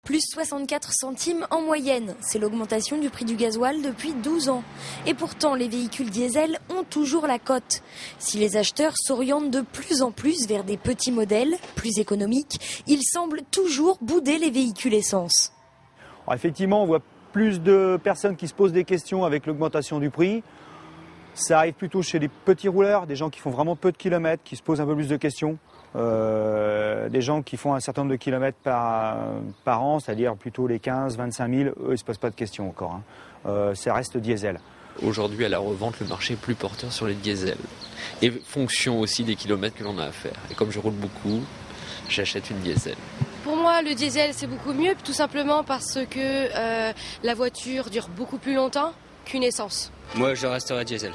Plus 64 centimes en moyenne, c'est l'augmentation du prix du gasoil depuis 12 ans. Et pourtant, les véhicules diesel ont toujours la cote. Si les acheteurs s'orientent de plus en plus vers des petits modèles, plus économiques, ils semblent toujours bouder les véhicules essence. Alors effectivement, on voit plus de personnes qui se posent des questions avec l'augmentation du prix. Ça arrive plutôt chez les petits rouleurs, des gens qui font vraiment peu de kilomètres, qui se posent un peu plus de questions. Des gens qui font un certain nombre de kilomètres par an, c'est-à-dire plutôt les 15, 25 000, eux, ils ne se posent pas de questions encore. Ça reste diesel. Aujourd'hui, à la revente, le marché est plus porteur sur les diesels. Et fonction aussi des kilomètres que l'on a à faire. Et comme je roule beaucoup, j'achète une diesel. Pour moi, le diesel, c'est beaucoup mieux, tout simplement parce que la voiture dure beaucoup plus longtemps qu'une essence. Moi, je resterai diesel.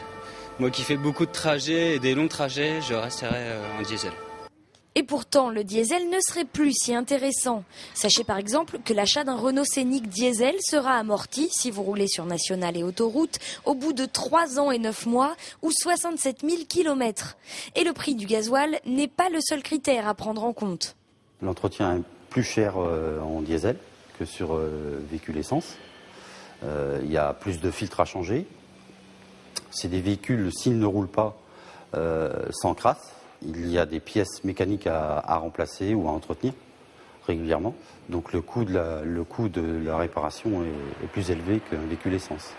Moi qui fais beaucoup de trajets et des longs trajets, je resterai en diesel. Et pourtant, le diesel ne serait plus si intéressant. Sachez par exemple que l'achat d'un Renault Scénic diesel sera amorti, si vous roulez sur nationale et autoroute, au bout de 3 ans et 9 mois ou 67 000 km. Et le prix du gasoil n'est pas le seul critère à prendre en compte. L'entretien est plus cher en diesel que sur véhicule essence. Il y a plus de filtres à changer. C'est des véhicules, s'ils ne roulent pas, sans crasse. Il y a des pièces mécaniques à remplacer ou à entretenir régulièrement. Donc le coût de la réparation est plus élevé qu'un véhicule essence.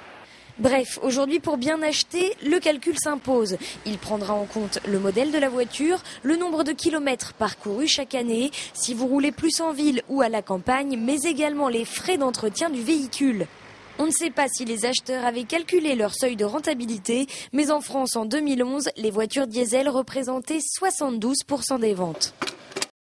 Bref, aujourd'hui pour bien acheter, le calcul s'impose. Il prendra en compte le modèle de la voiture, le nombre de kilomètres parcourus chaque année, si vous roulez plus en ville ou à la campagne, mais également les frais d'entretien du véhicule. On ne sait pas si les acheteurs avaient calculé leur seuil de rentabilité, mais en France en 2011, les voitures diesel représentaient 72% des ventes.